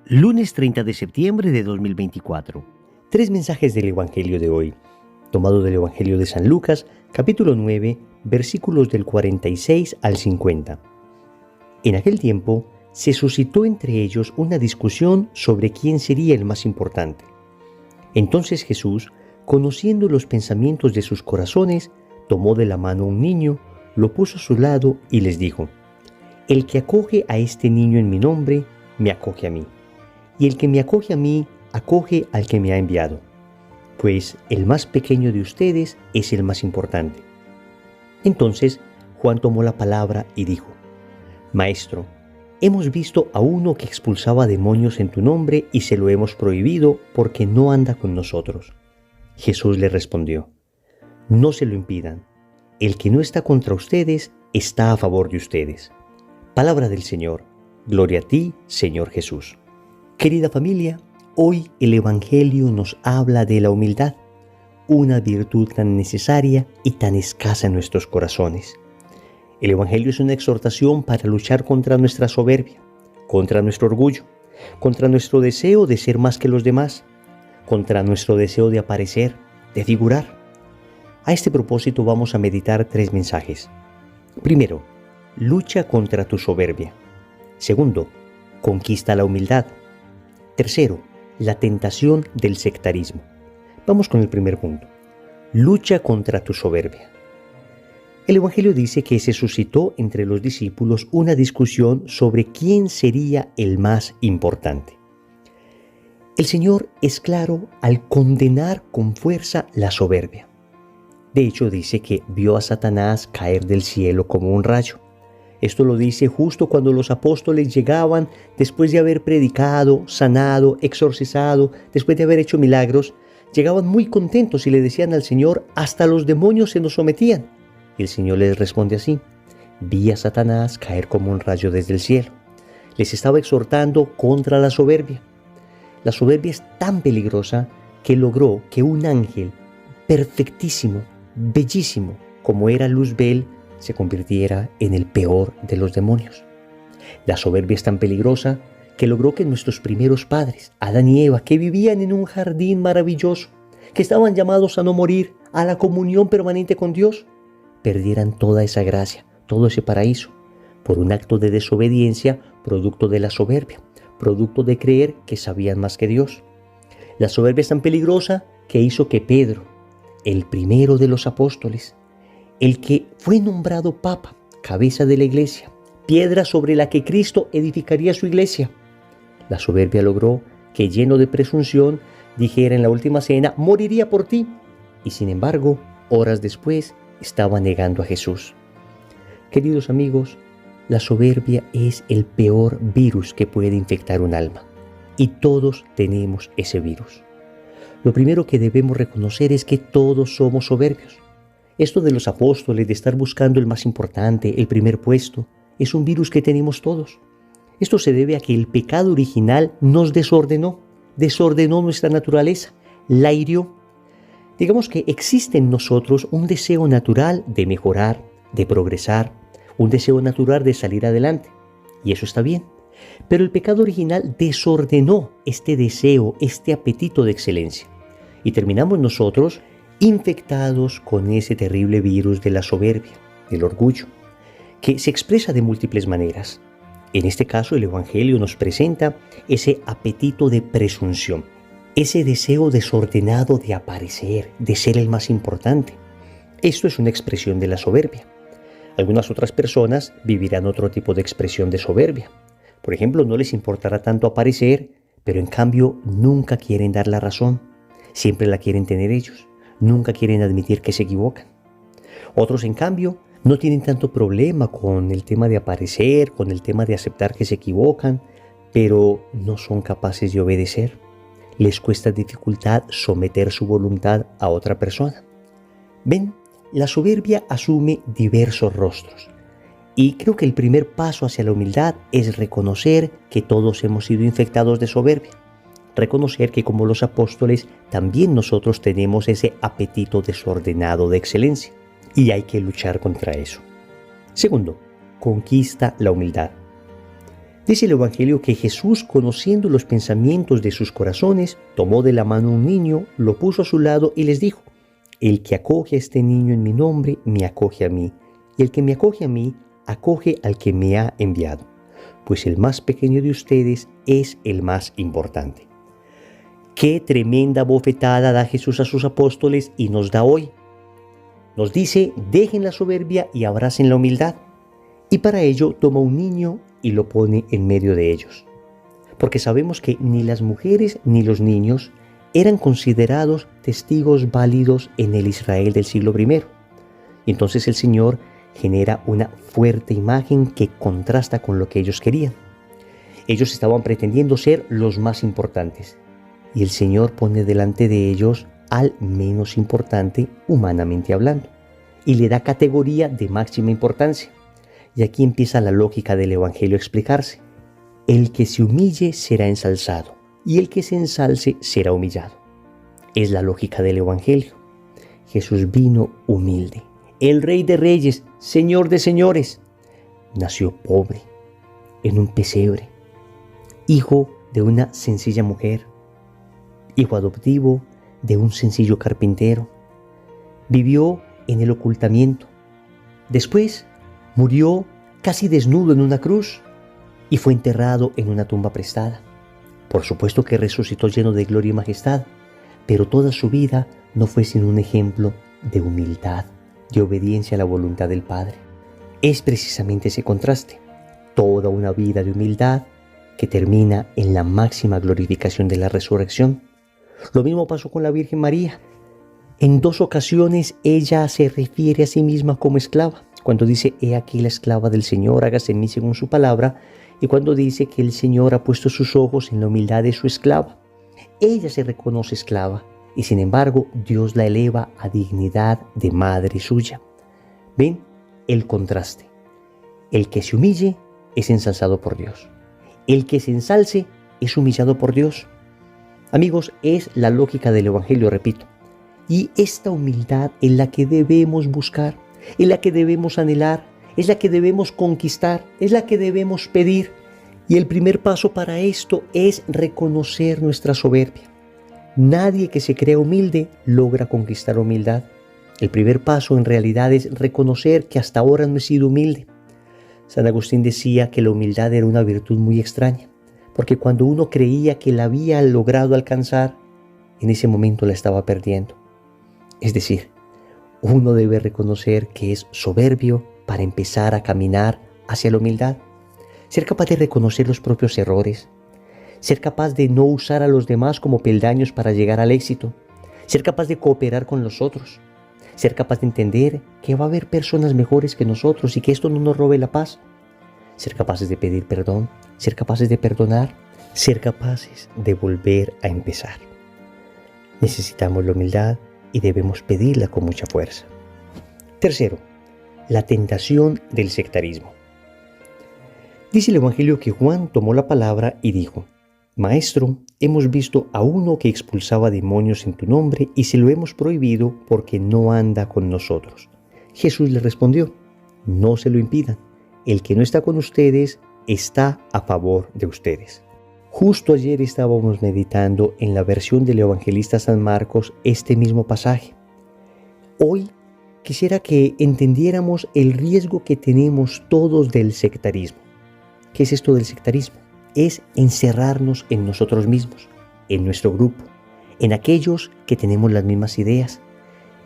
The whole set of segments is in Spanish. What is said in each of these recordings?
Lunes 30 de septiembre de 2024. Tres mensajes del Evangelio de hoy, tomado del Evangelio de San Lucas, capítulo 9, versículos del 46 al 50. En aquel tiempo se suscitó entre ellos una discusión sobre quién sería el más importante. Entonces Jesús, conociendo los pensamientos de sus corazones, tomó de la mano a un niño, lo puso a su lado y les dijo: El que acoge a este niño en mi nombre, me acoge a mí. Y el que me acoge a mí, acoge al que me ha enviado. Pues el más pequeño de ustedes es el más importante. Entonces Juan tomó la palabra y dijo: Maestro, hemos visto a uno que expulsaba demonios en tu nombre y se lo hemos prohibido porque no anda con nosotros. Jesús le respondió: No se lo impidan. El que no está contra ustedes está a favor de ustedes. Palabra del Señor. Gloria a ti, Señor Jesús. Querida familia, hoy el Evangelio nos habla de la humildad, una virtud tan necesaria y tan escasa en nuestros corazones. El Evangelio es una exhortación para luchar contra nuestra soberbia, contra nuestro orgullo, contra nuestro deseo de ser más que los demás, contra nuestro deseo de aparecer, de figurar. A este propósito vamos a meditar tres mensajes. Primero, lucha contra tu soberbia. Segundo, conquista la humildad. Tercero, la tentación del sectarismo. Vamos con el primer punto. Lucha contra tu soberbia. El Evangelio dice que se suscitó entre los discípulos una discusión sobre quién sería el más importante. El Señor es claro al condenar con fuerza la soberbia. De hecho, dice que vio a Satanás caer del cielo como un rayo. Esto lo dice justo cuando los apóstoles llegaban después de haber predicado, sanado, exorcizado, después de haber hecho milagros. Llegaban muy contentos y le decían al Señor: hasta los demonios se nos sometían. Y el Señor les responde así: vi a Satanás caer como un rayo desde el cielo. Les estaba exhortando contra la soberbia. La soberbia es tan peligrosa que logró que un ángel perfectísimo, bellísimo, como era Luzbel, se convirtiera en el peor de los demonios. La soberbia es tan peligrosa que logró que nuestros primeros padres, Adán y Eva, que vivían en un jardín maravilloso, que estaban llamados a no morir, a la comunión permanente con Dios, perdieran toda esa gracia, todo ese paraíso, por un acto de desobediencia producto de la soberbia, producto de creer que sabían más que Dios. La soberbia es tan peligrosa que hizo que Pedro, el primero de los apóstoles, el que fue nombrado Papa, cabeza de la iglesia, piedra sobre la que Cristo edificaría su iglesia. La soberbia logró que, lleno de presunción, dijera en la última cena: moriría por ti. Y sin embargo, horas después, estaba negando a Jesús. Queridos amigos, la soberbia es el peor virus que puede infectar un alma. Y todos tenemos ese virus. Lo primero que debemos reconocer es que todos somos soberbios. Esto de los apóstoles, de estar buscando el más importante, el primer puesto, es un virus que tenemos todos. Esto se debe a que el pecado original nos desordenó nuestra naturaleza, la hirió. Digamos que existe en nosotros un deseo natural de mejorar, de progresar, un deseo natural de salir adelante. Y eso está bien. Pero el pecado original desordenó este deseo, este apetito de excelencia. Y terminamos nosotros infectados con ese terrible virus de la soberbia, del orgullo, que se expresa de múltiples maneras. En este caso, el Evangelio nos presenta ese apetito de presunción, ese deseo desordenado de aparecer, de ser el más importante. Esto es una expresión de la soberbia. Algunas otras personas vivirán otro tipo de expresión de soberbia. Por ejemplo, no les importará tanto aparecer, pero en cambio nunca quieren dar la razón. Siempre la quieren tener ellos. Nunca quieren admitir que se equivocan. Otros, en cambio, no tienen tanto problema con el tema de aparecer, con el tema de aceptar que se equivocan, pero no son capaces de obedecer. Les cuesta dificultad someter su voluntad a otra persona. Ven, la soberbia asume diversos rostros. Y creo que el primer paso hacia la humildad es reconocer que todos hemos sido infectados de soberbia. Reconocer que, como los apóstoles, también nosotros tenemos ese apetito desordenado de excelencia y hay que luchar contra eso. Segundo, conquista la humildad. Dice el Evangelio que Jesús, conociendo los pensamientos de sus corazones, tomó de la mano a un niño, lo puso a su lado y les dijo: el que acoge a este niño en mi nombre, me acoge a mí, y el que me acoge a mí, acoge al que me ha enviado, pues el más pequeño de ustedes es el más importante. Qué tremenda bofetada da Jesús a sus apóstoles y nos da hoy. Nos dice: dejen la soberbia y abracen la humildad. Y para ello toma un niño y lo pone en medio de ellos. Porque sabemos que ni las mujeres ni los niños eran considerados testigos válidos en el Israel del siglo I. Y entonces el Señor genera una fuerte imagen que contrasta con lo que ellos querían. Ellos estaban pretendiendo ser los más importantes. Y el Señor pone delante de ellos al menos importante humanamente hablando. Y le da categoría de máxima importancia. Y aquí empieza la lógica del Evangelio a explicarse. El que se humille será ensalzado, y el que se ensalce será humillado. Es la lógica del Evangelio. Jesús vino humilde. El Rey de Reyes, Señor de Señores, nació pobre, en un pesebre, hijo de una sencilla mujer, hijo adoptivo de un sencillo carpintero. Vivió en el ocultamiento. Después murió casi desnudo en una cruz y fue enterrado en una tumba prestada. Por supuesto que resucitó lleno de gloria y majestad, pero toda su vida no fue sino un ejemplo de humildad, de obediencia a la voluntad del Padre. Es precisamente ese contraste, toda una vida de humildad que termina en la máxima glorificación de la resurrección. Lo mismo pasó con la Virgen María. En 2 ocasiones ella se refiere a sí misma como esclava, cuando dice: he aquí la esclava del Señor, hágase en mí según su palabra, y cuando dice que el Señor ha puesto sus ojos en la humildad de su esclava. Ella se reconoce esclava y sin embargo Dios la eleva a dignidad de madre suya. ¿Ven el contraste? El que se humille es ensalzado por Dios. El que se ensalce es humillado por Dios. Amigos, es la lógica del Evangelio, repito. Y esta humildad es la que debemos buscar, es la que debemos anhelar, es la que debemos conquistar, es la que debemos pedir. Y el primer paso para esto es reconocer nuestra soberbia. Nadie que se crea humilde logra conquistar humildad. El primer paso en realidad es reconocer que hasta ahora no he sido humilde. San Agustín decía que la humildad era una virtud muy extraña, porque cuando uno creía que la había logrado alcanzar, en ese momento la estaba perdiendo. Es decir, uno debe reconocer que es soberbio para empezar a caminar hacia la humildad. Ser capaz de reconocer los propios errores. Ser capaz de no usar a los demás como peldaños para llegar al éxito. Ser capaz de cooperar con los otros. Ser capaz de entender que va a haber personas mejores que nosotros y que esto no nos robe la paz. Ser capaces de pedir perdón. Ser capaces de perdonar. Ser capaces de volver a empezar. Necesitamos la humildad y debemos pedirla con mucha fuerza. Tercero, la tentación del sectarismo. Dice el Evangelio que Juan tomó la palabra y dijo: Maestro, hemos visto a uno que expulsaba demonios en tu nombre y se lo hemos prohibido porque no anda con nosotros. Jesús le respondió: no se lo impidan. El que no está con ustedes está a favor de ustedes. Justo ayer estábamos meditando en la versión del evangelista San Marcos este mismo pasaje. Hoy quisiera que entendiéramos el riesgo que tenemos todos del sectarismo. ¿Qué es esto del sectarismo? Es encerrarnos en nosotros mismos, en nuestro grupo, en aquellos que tenemos las mismas ideas.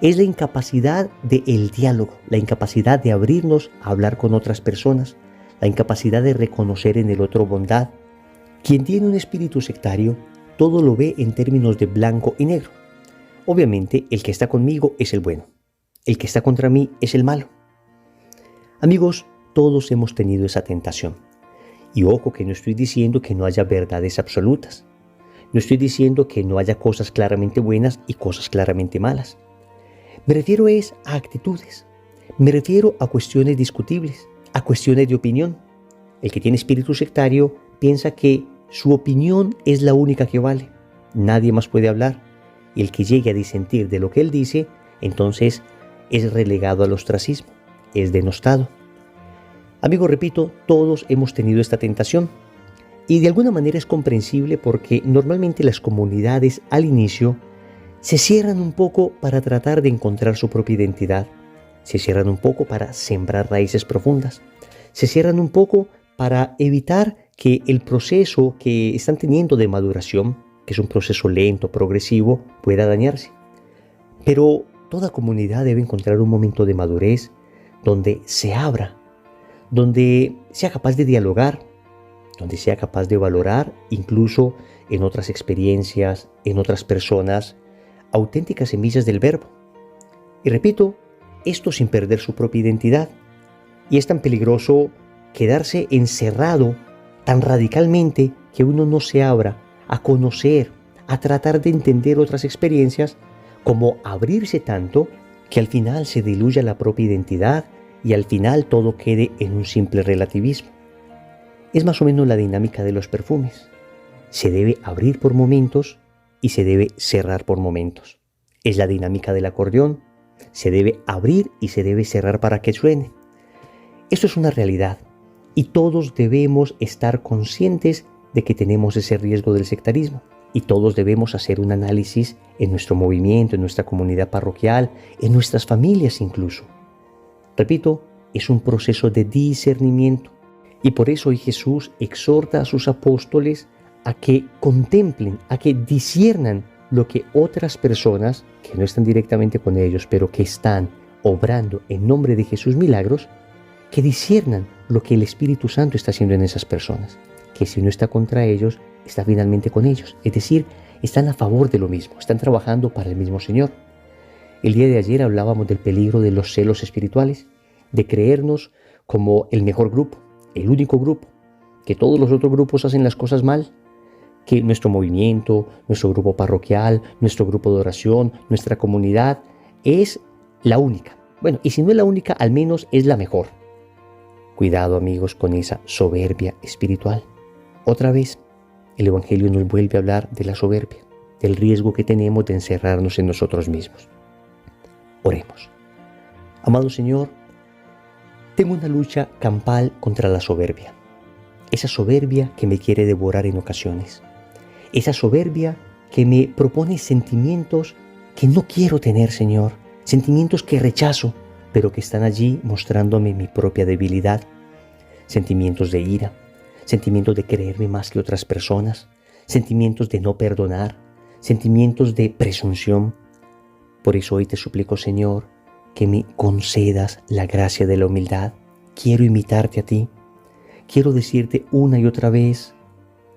Es la incapacidad del diálogo, la incapacidad de abrirnos a hablar con otras personas, la incapacidad de reconocer en el otro bondad. Quien tiene un espíritu sectario, todo lo ve en términos de blanco y negro. Obviamente, el que está conmigo es el bueno. El que está contra mí es el malo. Amigos, todos hemos tenido esa tentación. Y ojo que no estoy diciendo que no haya verdades absolutas. No estoy diciendo que no haya cosas claramente buenas y cosas claramente malas. Me refiero a actitudes. Me refiero a cuestiones discutibles, a cuestiones de opinión. El que tiene espíritu sectario piensa que su opinión es la única que vale. Nadie más puede hablar. Y el que llegue a disentir de lo que él dice, entonces es relegado al ostracismo, es denostado. Amigos, repito, todos hemos tenido esta tentación. Y de alguna manera es comprensible porque normalmente las comunidades al inicio se cierran un poco para tratar de encontrar su propia identidad. Se cierran un poco para sembrar raíces profundas. Se cierran un poco para evitar que el proceso que están teniendo de maduración, que es un proceso lento, progresivo, pueda dañarse. Pero toda comunidad debe encontrar un momento de madurez donde se abra, donde sea capaz de dialogar, donde sea capaz de valorar incluso en otras experiencias, en otras personas, auténticas semillas del verbo. Y repito, esto sin perder su propia identidad. Y es tan peligroso quedarse encerrado tan radicalmente que uno no se abra a conocer, a tratar de entender otras experiencias, como abrirse tanto que al final se diluya la propia identidad y al final todo quede en un simple relativismo. Es más o menos la dinámica de los perfumes. Se debe abrir por momentos y se debe cerrar por momentos. Es la dinámica del acordeón. Se debe abrir y se debe cerrar para que suene. Esto es una realidad y todos debemos estar conscientes de que tenemos ese riesgo del sectarismo y todos debemos hacer un análisis en nuestro movimiento, en nuestra comunidad parroquial, en nuestras familias incluso. Repito, es un proceso de discernimiento y por eso hoy Jesús exhorta a sus apóstoles a que contemplen, a que disciernan lo que otras personas, que no están directamente con ellos, pero que están obrando en nombre de Jesús milagros, que disciernan lo que el Espíritu Santo está haciendo en esas personas, que si no está contra ellos, está finalmente con ellos. Es decir, están a favor de lo mismo, están trabajando para el mismo Señor. El día de ayer hablábamos del peligro de los celos espirituales, de creernos como el mejor grupo, el único grupo, que todos los otros grupos hacen las cosas mal, que nuestro movimiento, nuestro grupo parroquial, nuestro grupo de oración, nuestra comunidad es la única. Bueno, y si no es la única, al menos es la mejor. Cuidado, amigos, con esa soberbia espiritual. Otra vez, el Evangelio nos vuelve a hablar de la soberbia, del riesgo que tenemos de encerrarnos en nosotros mismos. Oremos. Amado Señor, tengo una lucha campal contra la soberbia. Esa soberbia que me quiere devorar en ocasiones. Esa soberbia que me propone sentimientos que no quiero tener, Señor. Sentimientos que rechazo, pero que están allí mostrándome mi propia debilidad. Sentimientos de ira, sentimientos de creerme más que otras personas, sentimientos de no perdonar, sentimientos de presunción. Por eso hoy te suplico, Señor, que me concedas la gracia de la humildad. Quiero imitarte a ti. Quiero decirte una y otra vez,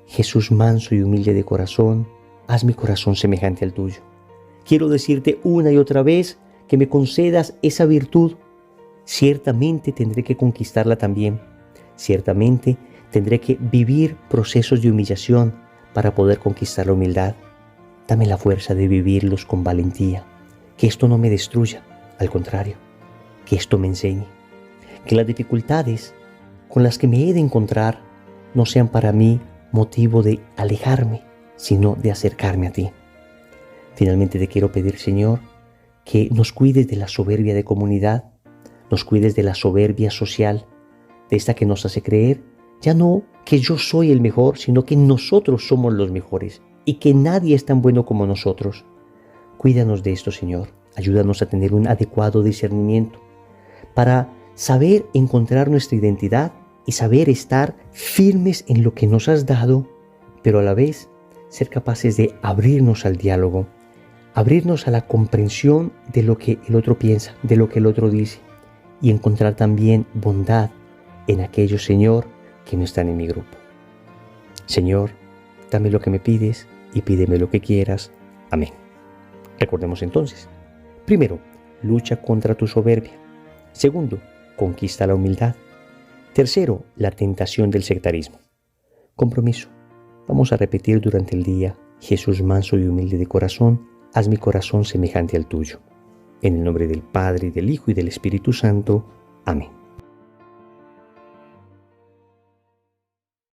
Jesús manso y humilde de corazón, haz mi corazón semejante al tuyo. Quiero decirte una y otra vez que me concedas esa virtud. Ciertamente tendré que conquistarla también. Ciertamente tendré que vivir procesos de humillación para poder conquistar la humildad. Dame la fuerza de vivirlos con valentía. Que esto no me destruya, al contrario, que esto me enseñe. Que las dificultades con las que me he de encontrar no sean para mí motivo de alejarme, sino de acercarme a ti. Finalmente te quiero pedir, Señor, que nos cuides de la soberbia de comunidad, nos cuides de la soberbia social, de esta que nos hace creer ya no que yo soy el mejor, sino que nosotros somos los mejores y que nadie es tan bueno como nosotros. Cuídanos de esto, Señor. Ayúdanos a tener un adecuado discernimiento para saber encontrar nuestra identidad y saber estar firmes en lo que nos has dado, pero a la vez ser capaces de abrirnos al diálogo, abrirnos a la comprensión de lo que el otro piensa, de lo que el otro dice, y encontrar también bondad en aquellos, Señor, que no están en mi grupo. Señor, dame lo que me pides y pídeme lo que quieras. Amén. Recordemos entonces. Primero, lucha contra tu soberbia. Segundo, conquista la humildad. Tercero, la tentación del sectarismo. Compromiso. Vamos a repetir durante el día, Jesús manso y humilde de corazón, haz mi corazón semejante al tuyo. En el nombre del Padre, y del Hijo y del Espíritu Santo. Amén.